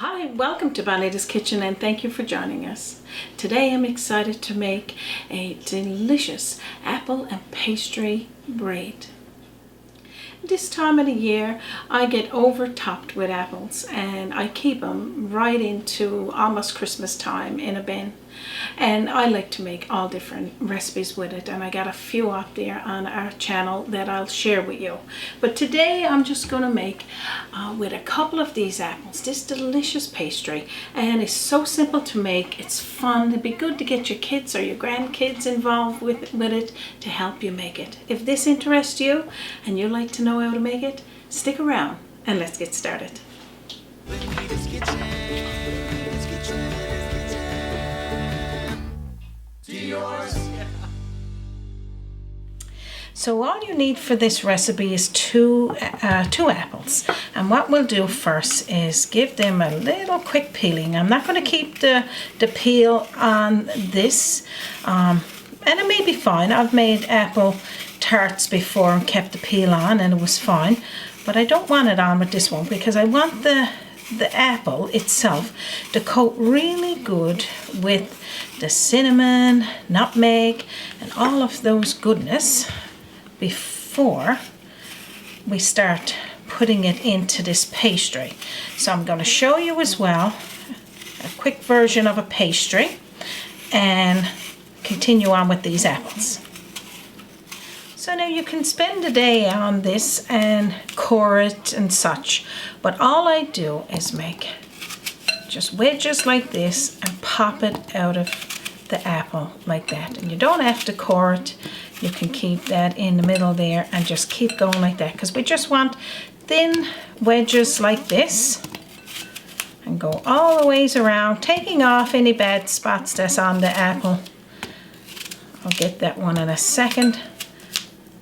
Hi, welcome to Bonita's Kitchen and thank you for joining us. Today I'm excited to make a delicious apple and pastry braid. This time of the year I get overtopped with apples and I keep them right into almost Christmas time in a bin, and I like to make all different recipes with it, and I got a few up there on our channel that I'll share with you. But today I'm just going to make with a couple of these apples this delicious pastry, and it's so simple to make. It's fun. It'd be good to get your kids or your grandkids involved with it to help you make it. If this interests you and you like to know how to make it, stick around and let's get started. So all you need for this recipe is two apples, and what we'll do first is give them a little quick peeling. I'm not going to keep the peel on this, and it may be fine. I've made apple tarts before and kept the peel on and it was fine, but I don't want it on with this one because I want the apple itself to coat really good with the cinnamon, nutmeg and all of those goodness before we start putting it into this pastry. So I'm going to show you as well a quick version of a pastry and continue on with these apples. So now you can spend a day on this and core it and such, but all I do is make just wedges like this and pop it out of the apple like that. And you don't have to core it. You can keep that in the middle there and just keep going like that, because we just want thin wedges like this and go all the ways around, taking off any bad spots that's on the apple. I'll get that one in a second.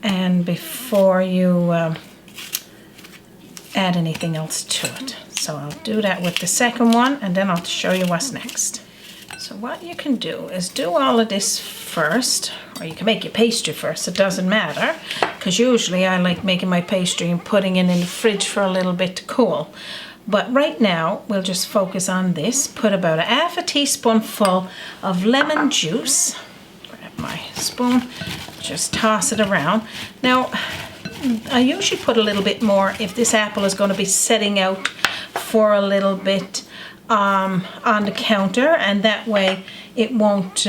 And before you add anything else to it. So I'll do that with the second one and then I'll show you what's next. So what you can do is do all of this first, or you can make your pastry first, it doesn't matter, because usually I like making my pastry and putting it in the fridge for a little bit to cool. But right now we'll just focus on this. Put about ½ teaspoonful of lemon juice. Grab my spoon, just toss it around. Now I usually put a little bit more if this apple is going to be setting out for a little bit on the counter, and that way it won't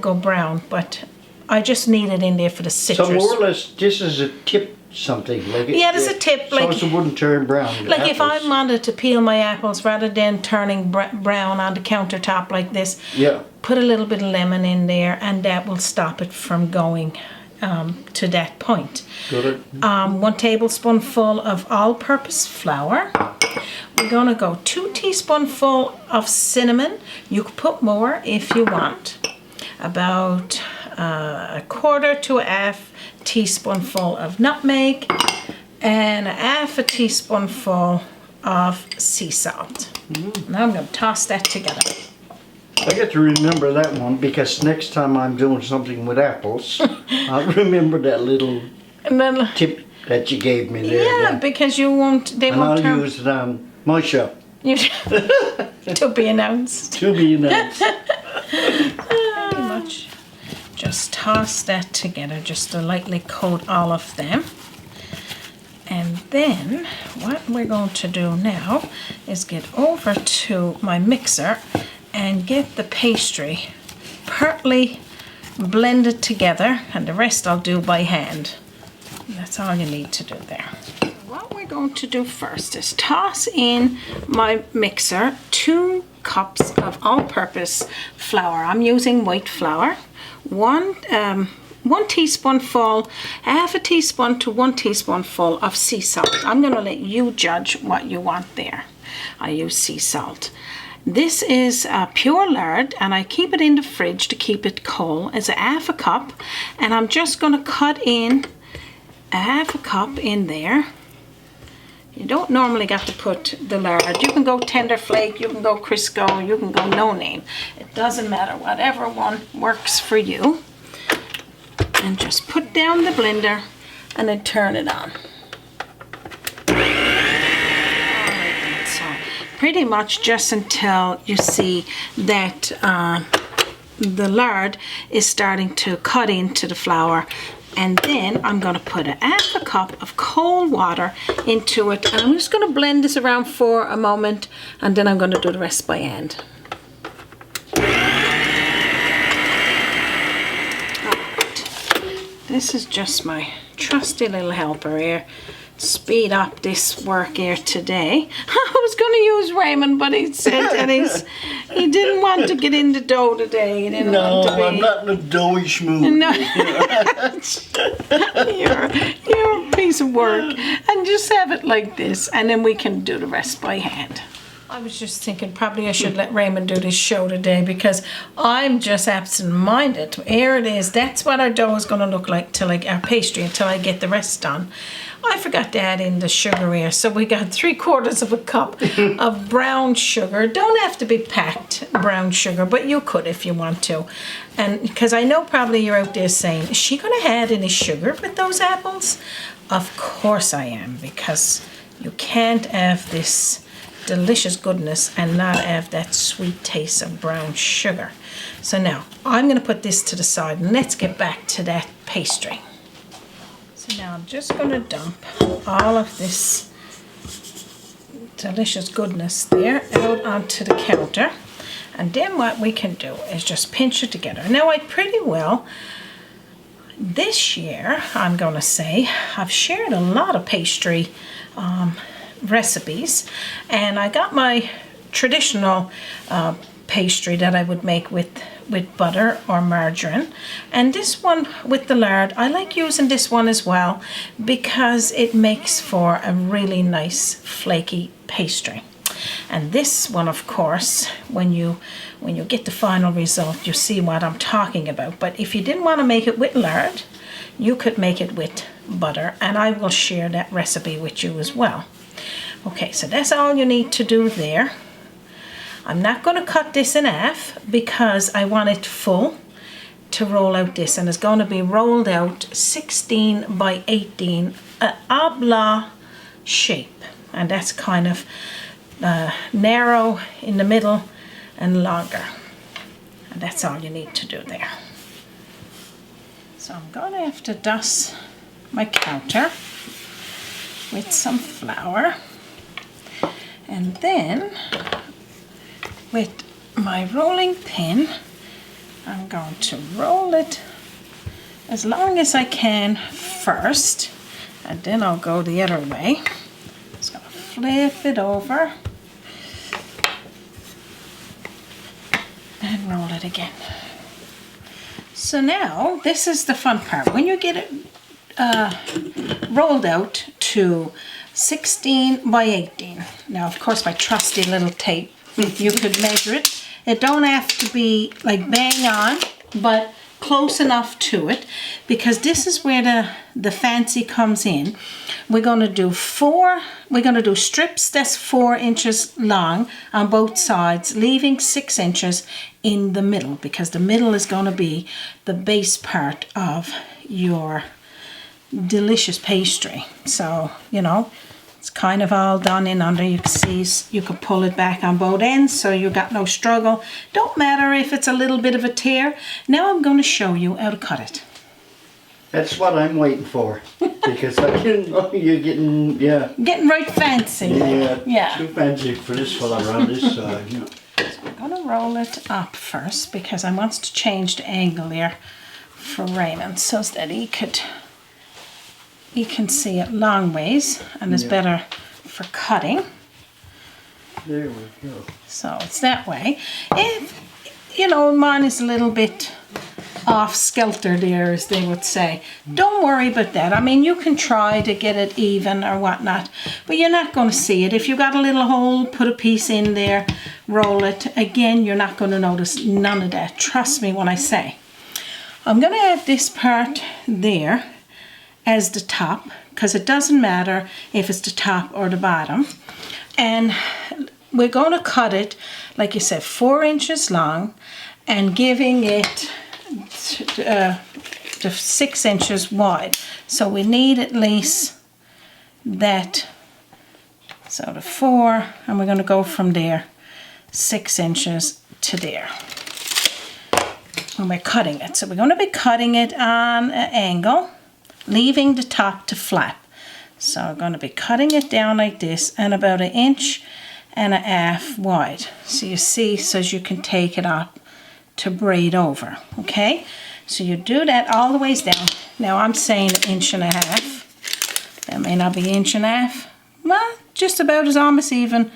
go brown, but I just need it in there for the citrus. So more or less this is a tip something like it, yeah, there's a tip, like so it wouldn't turn brown. Like if I wanted to peel my apples rather than turning brown on the countertop like this, yeah, put a little bit of lemon in there and that will stop it from going to that point. Good. 1 tablespoonful of all-purpose flour. We're going to go 2 teaspoonful of cinnamon. You could put more if you want. About 1/4 to ½ teaspoonful of nutmeg and ½ teaspoonful of sea salt. Now I'm going to toss that together. I get to remember that one because next time I'm doing something with apples, I'll remember that little tip that you gave me there. Yeah, because you won't. They and won't. I'll use it on my shop. To be announced. To be announced. Pretty much. Just toss that together just to lightly coat all of them. And then what we're going to do now is get over to my mixer and get the pastry partly blended together, and the rest I'll do by hand. That's all you need to do there. What we're going to do first is toss in my mixer 2 cups of all-purpose flour. I'm using white flour. 1 teaspoonful, ½ teaspoon to 1 teaspoonful of sea salt. I'm going to let you judge what you want there. I use sea salt. This is pure lard, and I keep it in the fridge to keep it cold. It's ½ cup, and I'm just going to cut in ½ cup in there. You don't normally got to put the lard. You can go tender flake, you can go Crisco, you can go no name. It doesn't matter, whatever one works for you. And just put down the blender and then turn it on. pretty much just until you see that the lard is starting to cut into the flour. And then I'm going to put half a cup of cold water into it. And I'm just going to blend this around for a moment. And then I'm going to do the rest by hand. Alright. This is just my trusty little helper here. Speed up this work here today. I was going to use Raymond, but he said that he didn't want to get in the dough today. He didn't want to be. I'm not in a doughy schmoo. No, you're a piece of work, and just have it like this, and then we can do the rest by hand. I was just thinking probably I should let Raymond do this show today because I'm just absent-minded. Here it is. That's what our dough is going to look like till our pastry until I get the rest done. I forgot to add in the sugar here, so we got 3/4 of a cup of brown sugar. Don't have to be packed brown sugar, but you could if you want to. And because I know probably you're out there saying, is she going to add any sugar with those apples? Of course I am, because you can't have this delicious goodness and not have that sweet taste of brown sugar. So now I'm going to put this to the side and let's get back to that pastry. So now I'm just going to dump all of this delicious goodness there out onto the counter, and then what we can do is just pinch it together. Now I pretty well this year, I'm going to say, I've shared a lot of pastry recipes, and I got my traditional pastry that I would make with butter or margarine, and this one with the lard, I like using this one as well because it makes for a really nice flaky pastry. And this one, of course, when you get the final result, you see what I'm talking about. But if you didn't want to make it with lard, you could make it with butter, and I will share that recipe with you as well. Okay, so that's all you need to do there. I'm not going to cut this in half because I want it full to roll out this, and it's going to be rolled out 16 by 18 oblong shape, and that's kind of narrow in the middle and longer, and that's all you need to do there. So I'm going to have to dust my counter with some flour, and then with my rolling pin I'm going to roll it as long as I can first, and then I'll go the other way. Just going to flip it over and roll it again. So now this is the fun part. When you get it rolled out to 16 by 18. Now, of course, my trusty little tape, you could measure it. It don't have to be like bang on, but close enough to it, because this is where the fancy comes in. We're going to do strips that's 4 inches long on both sides, leaving 6 inches in the middle, because the middle is going to be the base part of your delicious pastry. So, you know, it's kind of all done in under. You can see you can pull it back on both ends, so you got no struggle. Don't matter if it's a little bit of a tear. Now I'm going to show you how to cut it. That's what I'm waiting for, because you're getting, getting right fancy. Yeah, too fancy for this fella around this side. Yeah. So I'm going to roll it up first, because I want to change the angle here for Raymond, so that he can see it long ways, and it's better for cutting. There we go. So it's that way. If, you know, mine is a little bit off skelter there, as they would say, don't worry about that. I mean, you can try to get it even or whatnot, but you're not going to see it. If you got a little hole, put a piece in there, roll it. Again, you're not going to notice none of that. Trust me when I say. I'm going to have this part there as the top, because it doesn't matter if it's the top or the bottom, and we're going to cut it, like you said, 4 inches long, and giving it to 6 inches wide. So we need at least that So the 4, and we're going to go from there 6 inches to there. And we're cutting it. So we're going to be cutting it on an angle, leaving the top to flap. So I'm going to be cutting it down like this and about 1.5 inches wide. So you see, so as you can take it up to braid over, okay? So you do that all the ways down. Now I'm saying 1.5 inches. That may not be 1.5 inches. Well, just about as almost even.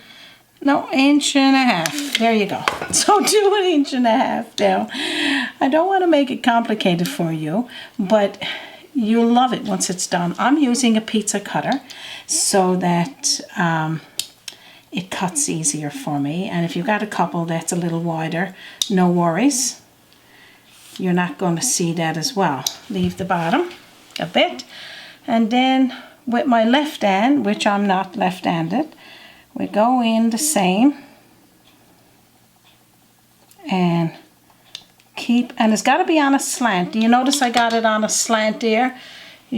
No, 1.5 inches. There you go. So do 1.5 inches now. I don't want to make it complicated for you, but you'll love it once it's done. I'm using a pizza cutter so that it cuts easier for me. And if you've got a couple that's a little wider, no worries. You're not going to see that as well. Leave the bottom a bit. And then with my left hand, which I'm not left-handed, we go in the same and keep, and it's got to be on a slant. Do you notice I got it on a slant there?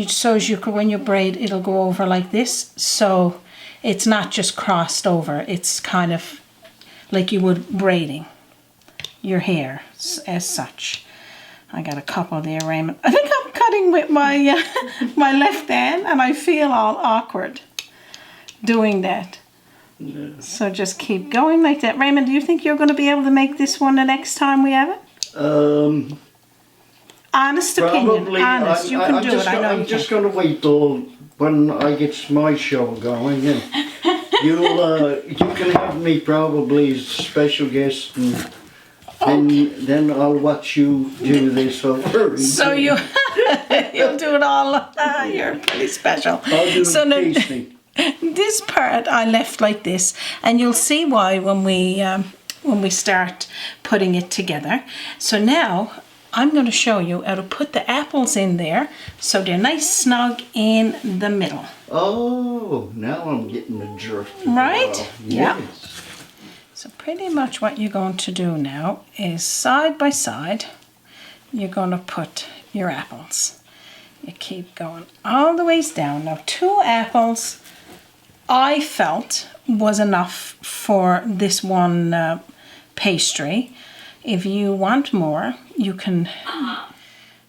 So as you, when you braid, it'll go over like this. So it's not just crossed over. It's kind of like you would braiding your hair as such. I got a couple there, Raymond. I think I'm cutting with my my left hand, and I feel all awkward doing that. Yeah. So just keep going like that. Raymond, do you think you're going to be able to make this one the next time we have it? Honest opinion. Honest, you can do it. I know I'm just going to wait till when I get my show going, and you can have me probably as special guest, and then I'll watch you do this over. So you'll do it all. You're pretty special. I'll do the tasting. This part I left like this, and you'll see why when we start putting it together. So now I'm going to show you how to put the apples in there so they're nice snug in the middle. Oh, now I'm getting the drift. Right? Yes. Yeah. So pretty much what you're going to do now is side by side, you're going to put your apples. You keep going all the ways down. Now 2 apples I felt was enough for this one pastry. If you want more, you can.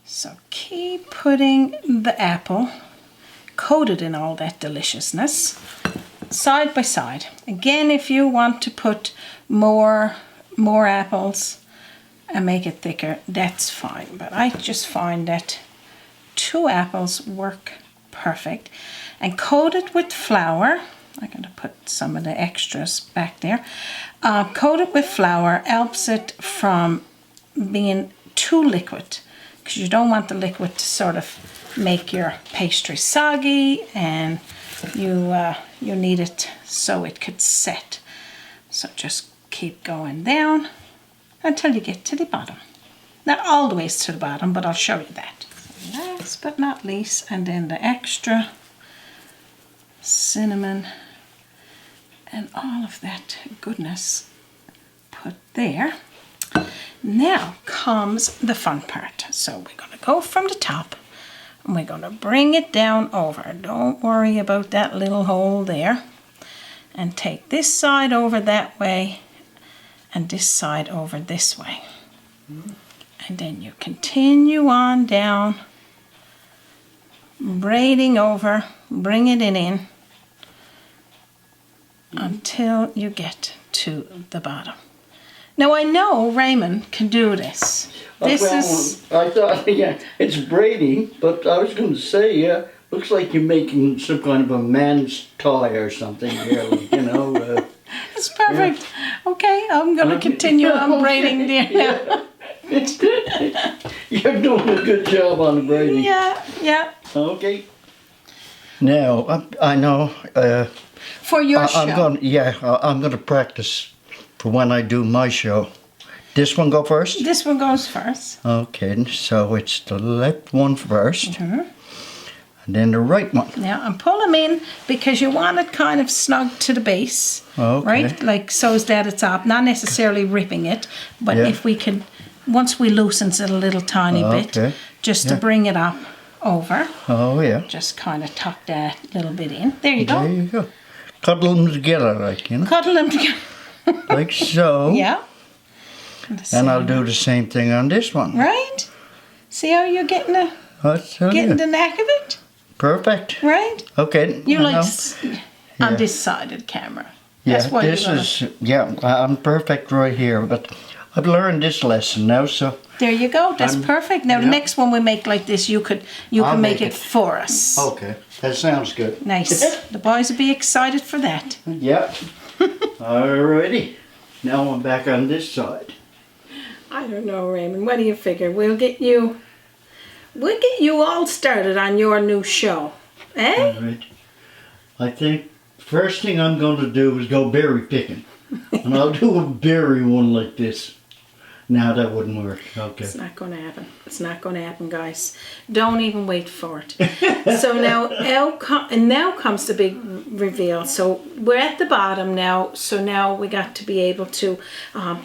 So keep putting the apple coated in all that deliciousness side by side. Again, if you want to put more apples and make it thicker, that's fine. But I just find that 2 apples work perfect. And coat it with flour. I'm going to put some of the extras back there. Coat it with flour helps it from being too liquid, because you don't want the liquid to sort of make your pastry soggy, and you need it so it could set. So just keep going down until you get to the bottom. Not all the ways to the bottom, but I'll show you that. Last but not least, and then the extra cinnamon and all of that goodness put there. Now comes the fun part. So we're going to go from the top and we're going to bring it down over. Don't worry about that little hole there. And take this side over that way and this side over this way. And then you continue on down, braiding over, bring it in until you get to the bottom. Now I know Raymond can do this. I thought, yeah, it's braiding, but I was going to say, looks like you're making some kind of a man's tie or something here, you know. It's perfect. Yeah. Okay, I'm going to continue on braiding there now. You're doing a good job on the braiding. Yeah. Okay. Now, I know. For your show. I'm going to practice for when I do my show. This one go first? This one goes first. Okay, so it's the left one first. Mm-hmm. And then the right one. Now, and pull them in because you want it kind of snug to the base. Okay. Right? Like so that it's up. Not necessarily ripping it, but if we can, once we loosen it a little tiny bit, just to bring it up over. Oh, yeah. Just kind of tuck that little bit in. There you go. There you go. cuddle them together, like, you know. Cuddle them together. Like so. Yeah. And I'll do the same thing on this one. Right? See how you're getting the knack of it? Perfect. Right? Okay. You like on this side of the camera. That's why I'm perfect right here, but I've learned this lesson now, so. There you go. That's perfect. Now the next one we make like this, you can make it for us. Okay, that sounds good. Nice. The boys will be excited for that. Yep. Alrighty. Now I'm back on this side. I don't know, Raymond. What do you figure? We'll get you all started on your new show, eh? All right. I think first thing I'm going to do is go berry picking, and I'll do a berry one like this. No, that wouldn't work. Okay. It's not going to happen. It's not going to happen, guys. Don't even wait for it. So now comes the big reveal. So we're at the bottom now. So now we got to be able to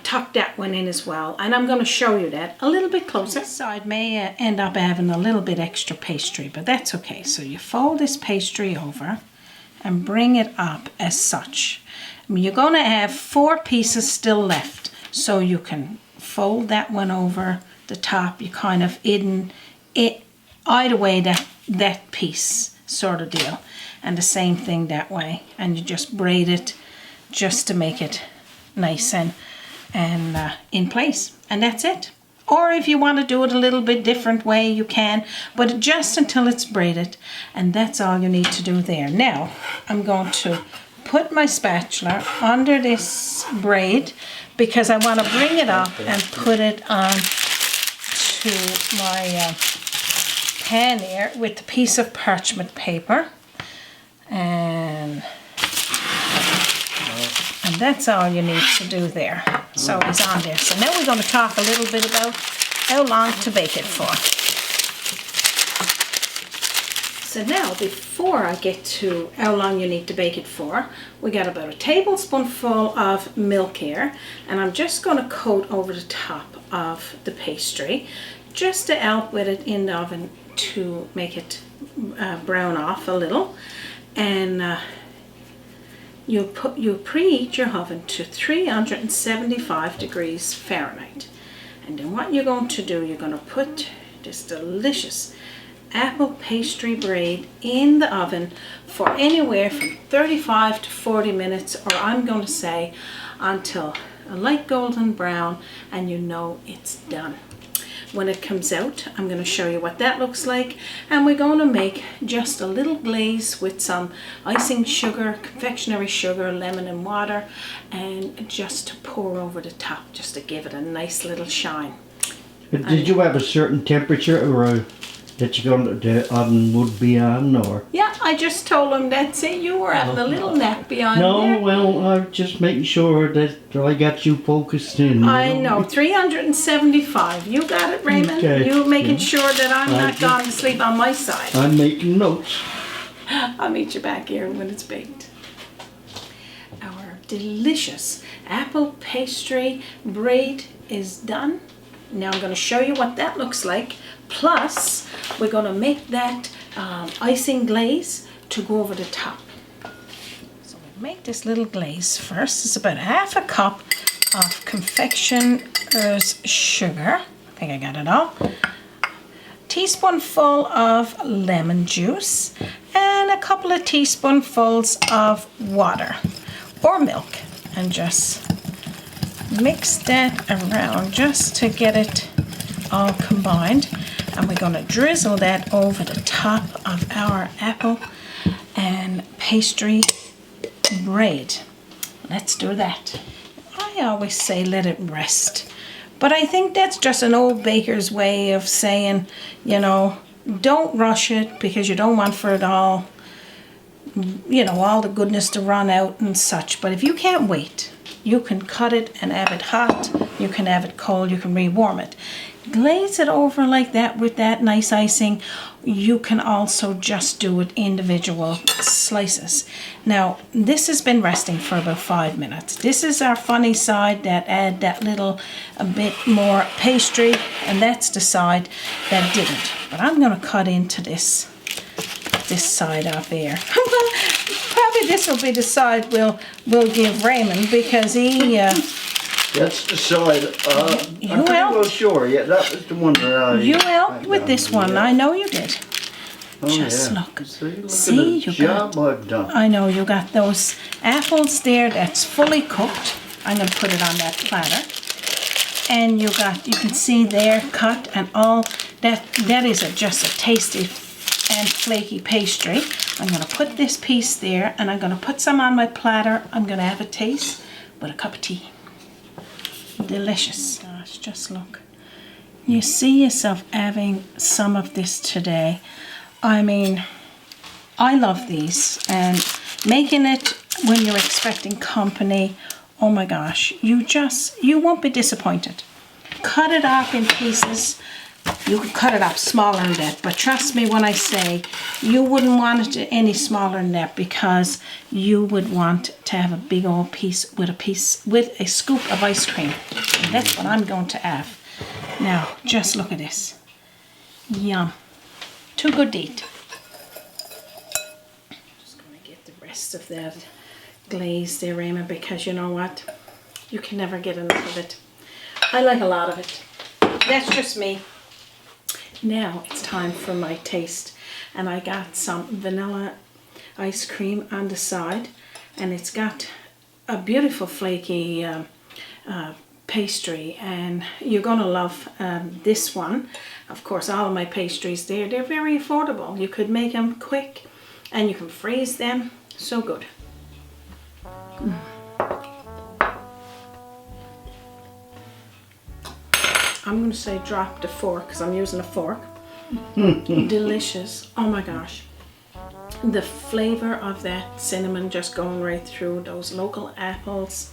tuck that one in as well. And I'm going to show you that a little bit closer. This side may end up having a little bit extra pastry, but that's okay. So you fold this pastry over and bring it up as such. I mean, you're going to have 4 pieces still left. So you can fold that one over the top. You kind of hide away that piece sort of deal, and the same thing that way, and you just braid it just to make it nice and in place, and that's it. Or if you want to do it a little bit different way, you can, but just until it's braided, and that's all you need to do there. Now I'm going to put my spatula under this braid because I want to bring it up and put it on to my pan here with a piece of parchment paper, and that's all you need to do there. So it's on there. So now we're going to talk a little bit about how long to bake it for. So now, before I get to how long you need to bake it for, we got about a tablespoonful of milk here, and I'm just going to coat over the top of the pastry just to help with it in the oven to make it brown off a little. And you preheat your oven to 375 degrees Fahrenheit. And then what you're going to do, you're going to put this delicious apple pastry braid in the oven for anywhere from 35 to 40 minutes, or I'm going to say until a light golden brown, and you know it's done. When it comes out, I'm going to show you what that looks like, and we're going to make just a little glaze with some icing sugar, confectionery sugar, lemon and water, and just to pour over the top, just to give it a nice little shine. Did you have a certain temperature or that the oven would be on, or? Yeah, I just told him that's it. You were having a little nap behind there. No, well, I'm just making sure that I got you focused in. I know, 375. You got it, Raymond. Okay. You making sure that I'm not gone to sleep on my side. I'm making notes. I'll meet you back here when it's baked. Our delicious apple pastry braid is done. Now I'm going to show you what that looks like. Plus, we're going to make that icing glaze to go over the top. So we'll make this little glaze first. It's about half a cup of confectioners sugar. I think I got it all. Teaspoonful of lemon juice and a couple of teaspoonfuls of water or milk, and just mix that around just to get it all combined. And we're going to drizzle that over the top of our apple and pastry braid. Let's do that. I always say let it rest, but I think that's just an old baker's way of saying, you know, don't rush it, because you don't want for it all, you know, all the goodness to run out and such. But if you can't wait, you can cut it and have it hot, you can have it cold, you can rewarm it. Glaze it over like that with that nice icing. You can also just do it individual slices. Now, this has been resting for about 5 minutes. This is our funny side that add that little a bit more pastry, and that's the side that didn't. But I'm going to cut into this side up here. Probably say this will be the side we'll give Raymond because he. That's the side. You I'm pretty well helped. sure. Yeah, that was the one that I. You helped with this one. Yeah. I know you did. Oh, Just yeah. look. See See, the you job got. I've done. I know you got those apples there. That's fully cooked. I'm going to put it on that platter. And you can see there cut and all that. That is just a tasty and flaky pastry. I'm going to put this piece there, and I'm going to put some on my platter. I'm going to have a taste with a cup of tea. Delicious. Gosh, just look. You see yourself having some of this today. I mean, I love these, and making it when you're expecting company. Oh my gosh, you won't be disappointed. Cut it up in pieces. You can cut it up smaller than that, but trust me when I say you wouldn't want it any smaller than that because you would want to have a big old piece with a scoop of ice cream. And that's what I'm going to have. Now, just look at this. Yum. Too good to eat. Just going to get the rest of that glaze there, Raymond, because you know what? You can never get enough of it. I like a lot of it. That's just me. Now it's time for my taste. And I got some vanilla ice cream on the side. And it's got a beautiful flaky pastry. And you're going to love this one. Of course, all of my pastries there, they're very affordable. You could make them quick and you can freeze them. So good. I'm going to say drop the fork because I'm using a fork. Delicious. Oh my gosh. The flavor of that cinnamon just going right through those local apples.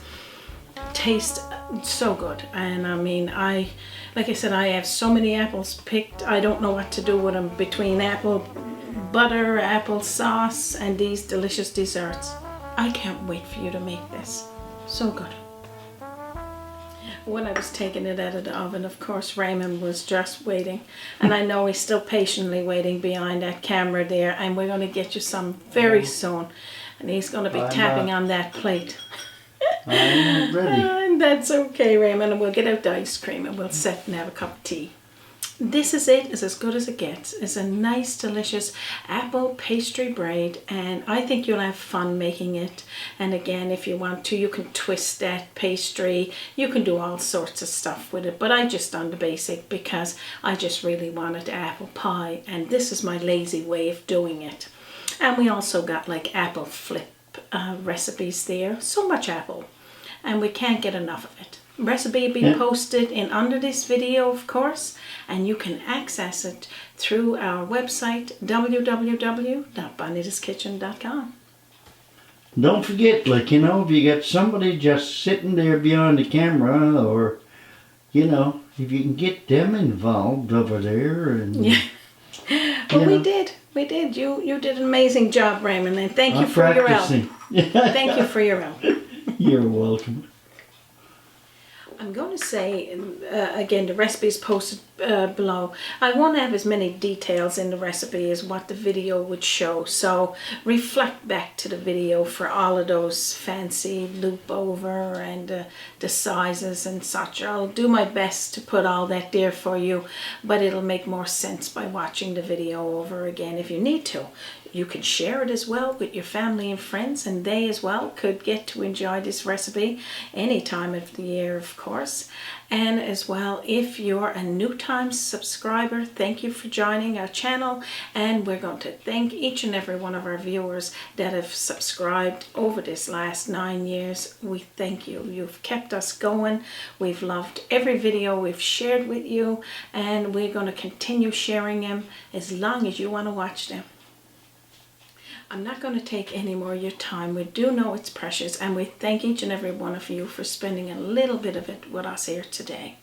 Taste so good. And I mean, like I said, I have so many apples picked. I don't know what to do with them between apple butter, apple sauce, and these delicious desserts. I can't wait for you to make this. So good. When I was taking it out of the oven, of course, Raymond was just waiting. And I know he's still patiently waiting behind that camera there. And we're going to get you some very soon. And he's going to be tapping on that plate. I'm ready. And that's okay, Raymond. And we'll get out the ice cream and we'll sit and have a cup of tea. This is it. It's as good as it gets. It's a nice, delicious apple pastry braid, and I think you'll have fun making it. And again, if you want to, you can twist that pastry. You can do all sorts of stuff with it, but I just done the basic because I just really wanted apple pie, and this is my lazy way of doing it. And we also got like apple flip recipes there. So much apple, and we can't get enough of it. Recipe will be posted in under this video, of course, and you can access it through our website www.bonitaskitchen.com. Don't forget, like, you know, if you got somebody just sitting there behind the camera, or, you know, if you can get them involved over there, and yeah, well, we did. You did an amazing job, Raymond, and thank you for your help. Thank you for your help. You're welcome. I'm going to say, again, the recipe is posted below. I won't have as many details in the recipe as what the video would show. So reflect back to the video for all of those fancy loop over and the sizes and such. I'll do my best to put all that there for you, but it'll make more sense by watching the video over again if you need to. You can share it as well with your family and friends, and they as well could get to enjoy this recipe any time of the year, of course. And as well, if you're a new time subscriber, thank you for joining our channel, and we're going to thank each and every one of our viewers that have subscribed over this last 9 years. We thank you. You've kept us going. We've loved every video we've shared with you, and we're going to continue sharing them as long as you want to watch them. I'm not going to take any more of your time. We do know it's precious, and we thank each and every one of you for spending a little bit of it with us here today.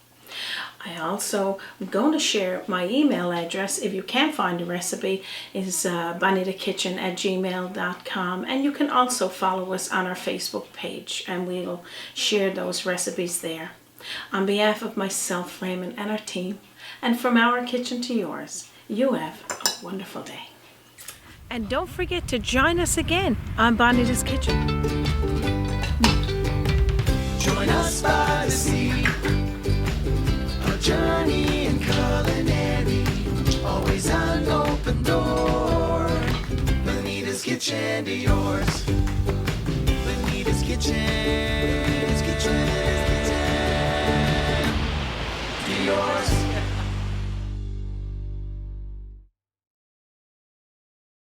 I also am going to share my email address. If you can't find the recipe, is bonitakitchen@gmail.com, and you can also follow us on our Facebook page, and we'll share those recipes there. On behalf of myself, Raymond, and our team, and from our kitchen to yours, you have a wonderful day. And don't forget to join us again on Bonita's Kitchen. Join us by the sea, a journey in culinary, always an open door. Bonita's Kitchen to yours. Bonita's Kitchen, to yours.